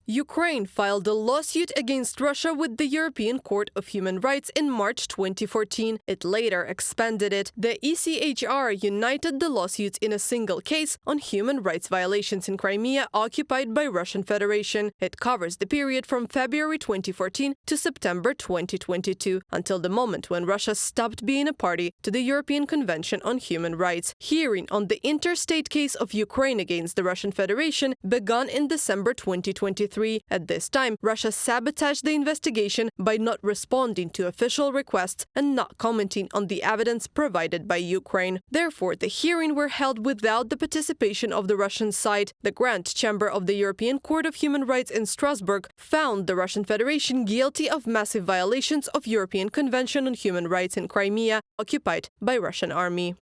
Ukraine filed a lawsuit against Russia with the European Court of Human Rights in March 2014. It later expanded it. The ECHR united the lawsuits in a single case on human rights violations in Crimea occupied by Russian Federation. It covers the period from February 2014 to September 2022, until the moment when Russia stopped being a party to the European Convention on Human Rights. Hearing on the interstate case of Ukraine against the Russian Federation began in December 2023. At this time, Russia sabotaged the investigation by not responding to official requests and not commenting on the evidence provided by Ukraine. Therefore, the hearings were held without the participation of the Russian side. The Grand Chamber of the European Court of Human Rights in Strasbourg found the Russian Federation guilty of massive violations of European Convention on Human Rights in Crimea, occupied by Russian army.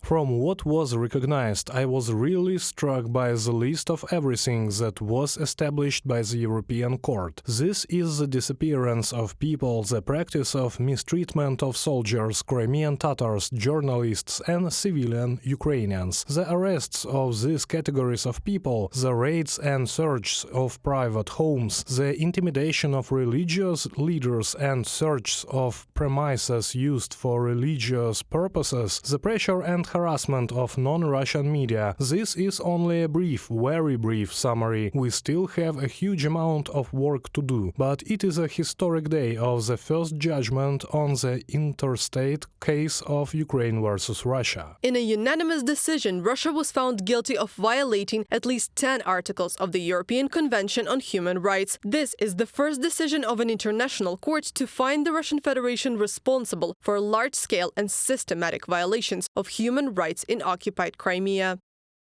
From what was recognized, I was really struck by the list of everything that was established by the European Court. This is the disappearance of people, the practice of mistreatment of soldiers, Crimean Tatars, journalists and civilian Ukrainians, the arrests of these categories of people, the raids and searches of private homes, the intimidation of religious leaders and search of premises used for religious purposes, the pressure and harassment of non-Russian media. This is only a brief, very brief summary. We still have a huge amount of work to do, but it is a historic day of the first judgment on the interstate case of Ukraine versus Russia. In a unanimous decision, Russia was found guilty of violating at least 10 articles of the European Convention on Human Rights. This is the first decision of an international court to find the Russian Federation responsible for large-scale and systematic violations of human rights in occupied Crimea.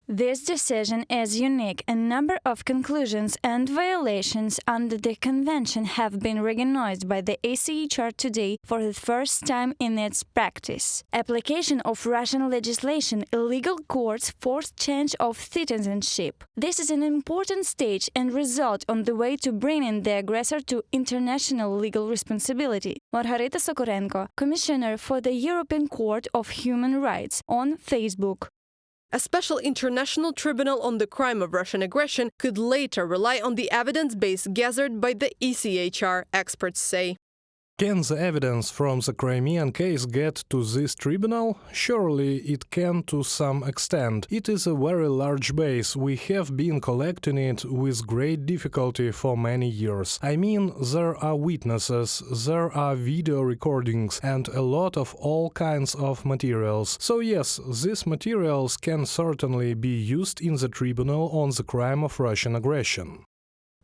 This decision is unique. A number of conclusions and violations under the Convention have been recognized by the ECHR today for the first time in its practice. Application of Russian legislation, illegal courts, forced change of citizenship. This is an important stage and result on the way to bringing the aggressor to international legal responsibility. Margarita Sokorenko, Commissioner for the European Court of Human Rights, on Facebook. A special international tribunal on the crime of Russian aggression could later rely on the evidence base gathered by the ECHR, experts say. Can the evidence from the Crimean case get to this tribunal? Surely it can to some extent. It is a very large base. We have been collecting it with great difficulty for many years. I mean, there are witnesses, there are video recordings and a lot of all kinds of materials. So yes, these materials can certainly be used in the tribunal on the crime of Russian aggression.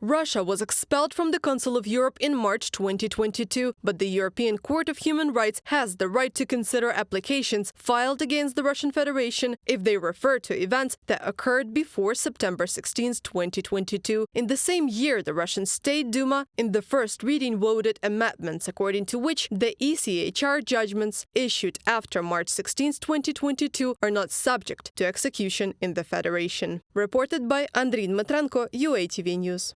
Russia was expelled from the Council of Europe in March 2022, but the European Court of Human Rights has the right to consider applications filed against the Russian Federation if they refer to events that occurred before September 16, 2022. In the same year, the Russian State Duma, in the first reading, voted amendments according to which the ECHR judgments issued after March 16, 2022 are not subject to execution in the Federation. Reported by Andriy Dmitrenko, UATV News.